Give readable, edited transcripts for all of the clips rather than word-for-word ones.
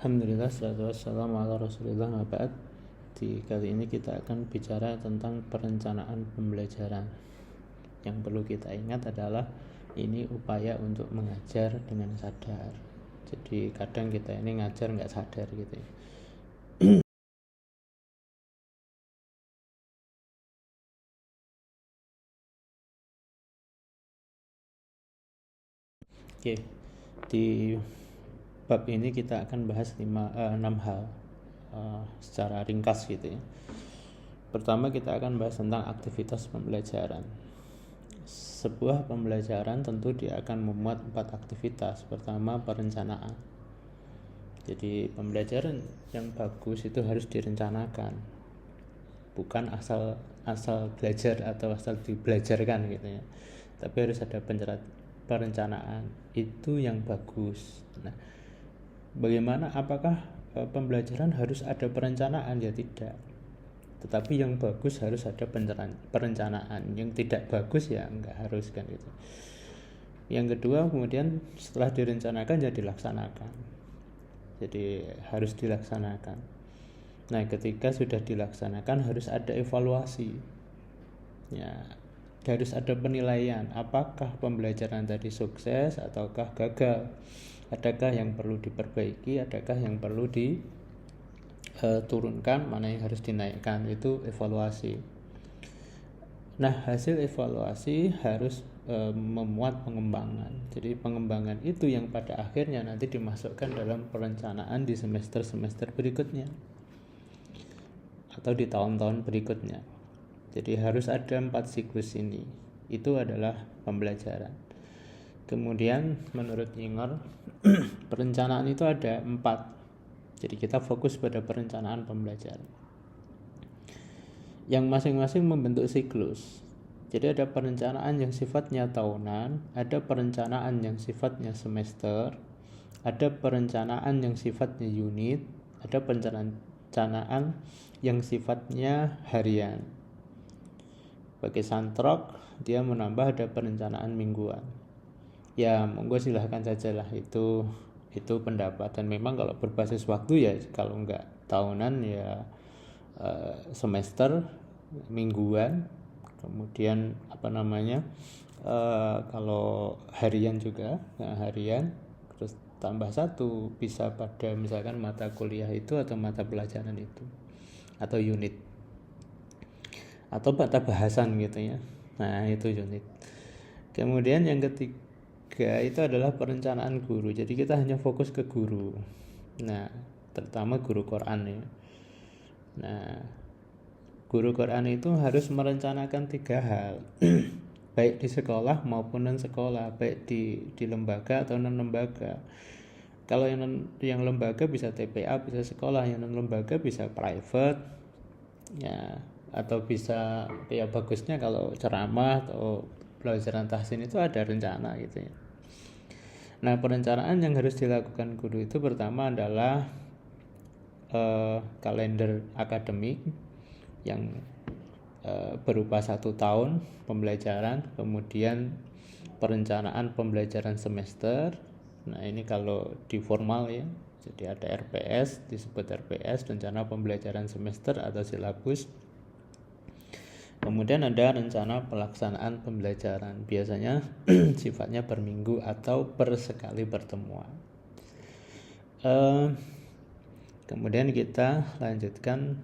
Alhamdulillah, salatu wassalamu ala rasulillah wa ba'd. Di kali ini kita akan bicara tentang perencanaan pembelajaran. Yang perlu kita ingat adalah ini upaya untuk mengajar dengan sadar. Jadi kadang kita ini ngajar nggak sadar gitu ya. Oke, di bab ini kita akan bahas 6 hal secara ringkas gitu ya. Pertama kita akan bahas tentang aktivitas pembelajaran. Sebuah pembelajaran tentu dia akan memuat 4 aktivitas. Pertama, perencanaan. Jadi pembelajaran yang bagus itu harus direncanakan, bukan asal belajar atau asal dibelajarkan gitu ya, tapi harus ada perencanaan itu yang bagus. Nah, bagaimana, apakah pembelajaran harus ada perencanaan? Ya tidak, tetapi yang bagus harus ada perencanaan, yang tidak bagus ya enggak harus kan gitu. Yang kedua, kemudian setelah direncanakan ya dilaksanakan, jadi harus dilaksanakan. Nah, ketika sudah dilaksanakan harus ada evaluasi ya, harus ada penilaian apakah pembelajaran tadi sukses ataukah gagal, adakah yang perlu diperbaiki, adakah yang perlu diturunkan, mana yang harus dinaikkan, itu evaluasi. Nah, hasil evaluasi harus memuat pengembangan. Jadi pengembangan itu yang pada akhirnya nanti dimasukkan dalam perencanaan di semester-semester berikutnya atau di tahun-tahun berikutnya. Jadi harus ada 4 siklus ini. Itu adalah pembelajaran. Kemudian menurut Yinger perencanaan itu ada 4. Jadi kita fokus pada perencanaan pembelajaran yang masing-masing membentuk siklus. Jadi ada perencanaan yang sifatnya tahunan, ada perencanaan yang sifatnya semester, ada perencanaan yang sifatnya unit, ada perencanaan yang sifatnya harian. Bagi Santrok, dia menambah ada perencanaan mingguan. Ya monggo silahkan saja lah, itu pendapat. Dan memang kalau berbasis waktu ya, kalau enggak tahunan ya semester, mingguan, kemudian kalau harian juga, harian, terus tambah 1 bisa pada misalkan mata kuliah itu atau mata pelajaran itu atau unit atau mata bahasan gitu ya. Nah, itu unit. Kemudian yang ketiga itu adalah perencanaan guru. Jadi kita hanya fokus ke guru. Nah, terutama guru Quran ya. Nah, guru Quran itu harus merencanakan 3 hal baik di sekolah maupun non sekolah, baik di lembaga atau non lembaga. Kalau yang lembaga bisa TPA, bisa sekolah. Yang non lembaga bisa private ya, atau bisa ya bagusnya kalau ceramah atau pelajaran tahsin itu ada rencana gitu ya. Nah, perencanaan yang harus dilakukan guru itu pertama adalah kalender akademik yang berupa 1 tahun pembelajaran, kemudian perencanaan pembelajaran semester. Nah, ini kalau di formal ya, jadi ada RPS, disebut RPS, rencana pembelajaran semester atau silabus. Kemudian ada rencana pelaksanaan pembelajaran, biasanya sifatnya per minggu atau per sekali pertemuan. Kemudian kita lanjutkan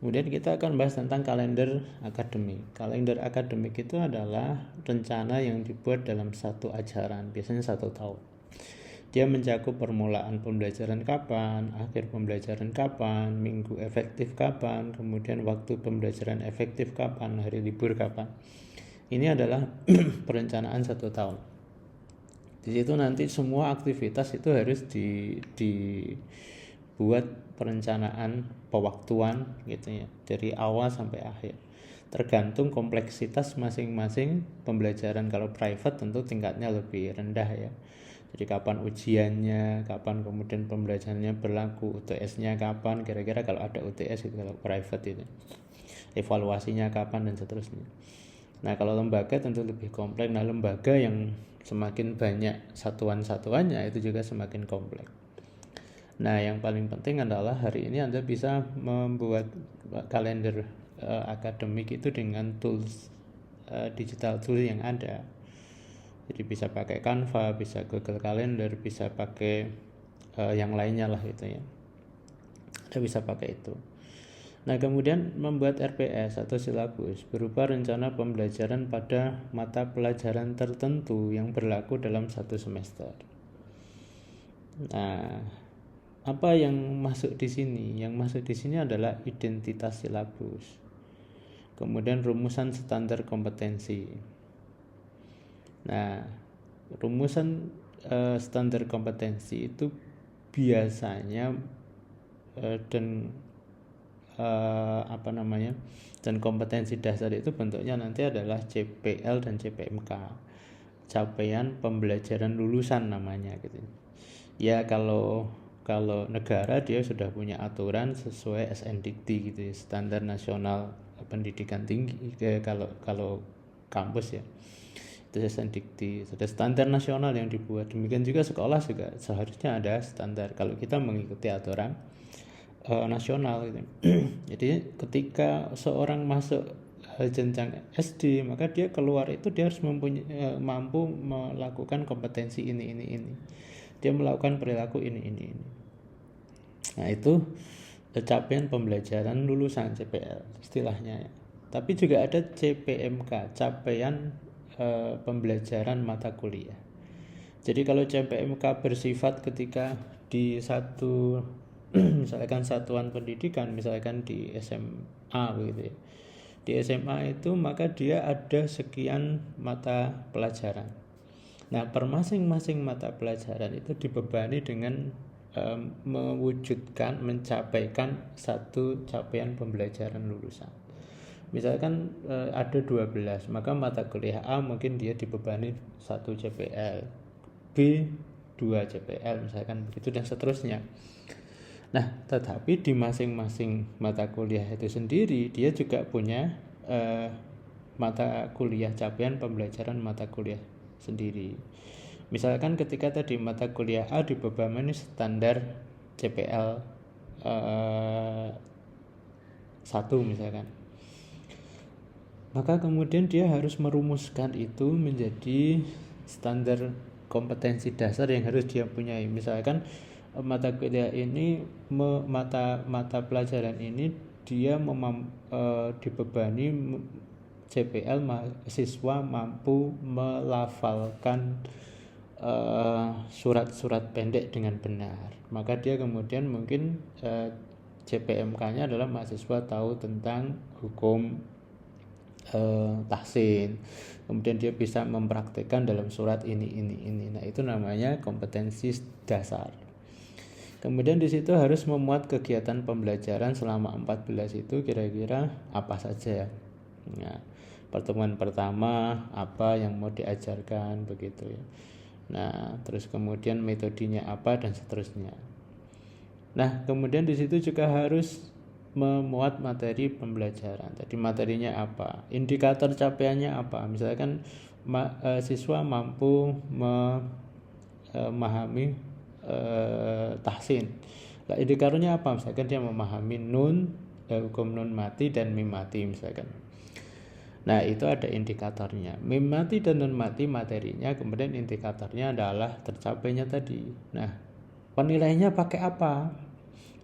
Kemudian kita akan bahas tentang kalender akademik. Kalender akademik itu adalah rencana yang dibuat dalam 1 ajaran, biasanya 1 tahun. Dia mencakup permulaan pembelajaran kapan, akhir pembelajaran kapan, minggu efektif kapan, kemudian waktu pembelajaran efektif kapan, hari libur kapan. Ini adalah perencanaan 1 tahun. Di situ nanti semua aktivitas itu harus dibuat perencanaan pewaktuan gitu ya, dari awal sampai akhir. Tergantung kompleksitas masing-masing pembelajaran. Kalau private tentu tingkatnya lebih rendah ya. Jadi kapan ujiannya, kapan kemudian pembelajarannya berlaku, UTS-nya kapan, kira-kira kalau ada UTS itu kalau private itu. evaluasinya kapan dan seterusnya. Nah kalau lembaga tentu lebih kompleks. Nah lembaga yang semakin banyak satuan-satuannya itu juga semakin kompleks. Nah yang paling penting adalah hari ini Anda bisa membuat kalender akademik itu dengan tools digital tool yang ada. Jadi bisa pakai Canva, bisa Google Calendar, bisa pakai yang lainnya lah gitu ya. Anda bisa pakai itu. Nah kemudian membuat RPS atau silabus berupa rencana pembelajaran pada mata pelajaran tertentu yang berlaku dalam satu semester. Nah apa yang masuk di sini? Yang masuk di sini adalah identitas silabus, kemudian rumusan standar kompetensi. Nah rumusan standar kompetensi itu biasanya dan dan kompetensi dasar itu bentuknya nanti adalah CPL dan CPMK, capaian pembelajaran lulusan namanya gitu ya. Kalau negara dia sudah punya aturan sesuai SNDikti gitu ya, standar nasional pendidikan tinggi. Kalau kampus ya itu SNDikti, ada standar nasional yang dibuat. Demikian juga sekolah juga seharusnya ada standar kalau kita mengikuti aturan nasional gitu. Jadi ketika seorang masuk jenjang SD, maka dia keluar itu dia harus mampu melakukan kompetensi ini. Dia melakukan perilaku ini. Nah itu capaian pembelajaran lulusan CPL istilahnya ya. Tapi juga ada CPMK, capaian pembelajaran mata kuliah. Jadi kalau CPMK bersifat ketika di satu misalkan satuan pendidikan, misalkan di SMA begitu ya. Di SMA itu maka dia ada sekian mata pelajaran. Nah, per masing-masing mata pelajaran itu dibebani dengan mencapaikan satu capaian pembelajaran lulusan. Misalkan ada 12, maka mata kuliah A mungkin dia dibebani 1 CPL, B 2 CPL misalkan begitu dan seterusnya. Nah, tetapi di masing-masing mata kuliah itu sendiri dia juga punya mata kuliah, capaian pembelajaran mata kuliah sendiri. Misalkan ketika tadi mata kuliah A dibebani standar CPL 1 misalkan, maka kemudian dia harus merumuskan itu menjadi standar kompetensi dasar yang harus dia punyai. Misalkan mata kuliah ini, mata pelajaran ini dia dibebani CPL mahasiswa mampu melafalkan surat-surat pendek dengan benar. Maka dia kemudian mungkin CPMK-nya adalah mahasiswa tahu tentang hukum tahsin, kemudian dia bisa mempraktikkan dalam surat ini. Nah itu namanya kompetensi dasar. Kemudian di situ harus memuat kegiatan pembelajaran selama 14 itu kira-kira apa saja. Nah, pertemuan pertama apa yang mau diajarkan begitu ya. Nah, terus kemudian metodenya apa dan seterusnya. Nah, kemudian di situ juga harus memuat materi pembelajaran. Tadi materinya apa? Indikator capaiannya apa? Misalkan siswa mampu memahami tahsin. Nah, indikatornya apa? Misalkan dia memahami nun, hukum nun mati dan mim mati misalkan. Nah itu ada indikatornya, mim mati dan nun mati materinya, kemudian indikatornya adalah tercapainya tadi. Nah penilaiannya pakai apa,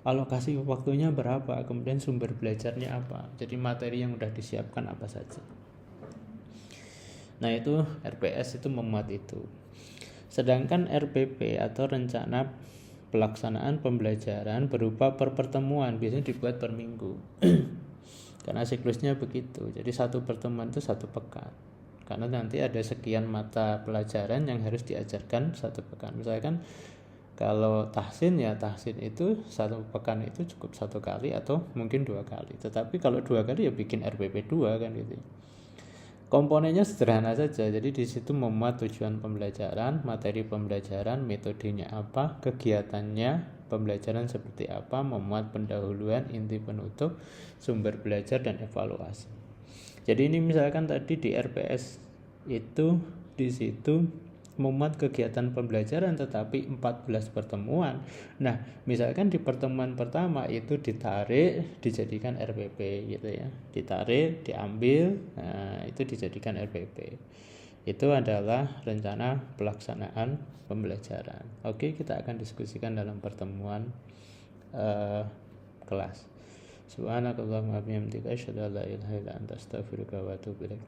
alokasi waktunya berapa, kemudian sumber belajarnya apa, jadi materi yang sudah disiapkan apa saja. Nah itu RPS itu memuat itu. Sedangkan RPP atau rencana pelaksanaan pembelajaran berupa pertemuan biasanya dibuat per minggu. Karena siklusnya begitu. Jadi satu pertemuan itu 1 pekan. Karena nanti ada sekian mata pelajaran yang harus diajarkan 1 pekan. Misalkan kalau tahsin ya tahsin itu 1 pekan itu cukup 1 kali atau mungkin 2 kali. Tetapi kalau 2 kali ya bikin RPP 2 kan gitu. Komponennya sederhana saja, jadi di situ memuat tujuan pembelajaran, materi pembelajaran, metodenya apa, kegiatannya, pembelajaran seperti apa, memuat pendahuluan, inti penutup, sumber belajar, dan evaluasi. Jadi ini misalkan tadi di RPS itu di situ memuat kegiatan pembelajaran tetapi 14 pertemuan. Nah, misalkan di pertemuan pertama itu ditarik dijadikan RPP gitu ya. Ditarik, diambil, nah itu dijadikan RPP. Itu adalah rencana pelaksanaan pembelajaran. Oke, kita akan diskusikan dalam pertemuan kelas. Subhanakallahumma wa bihamdika asyhadu an la ilaha illa anta astaghfiruka wa atubu ilaik.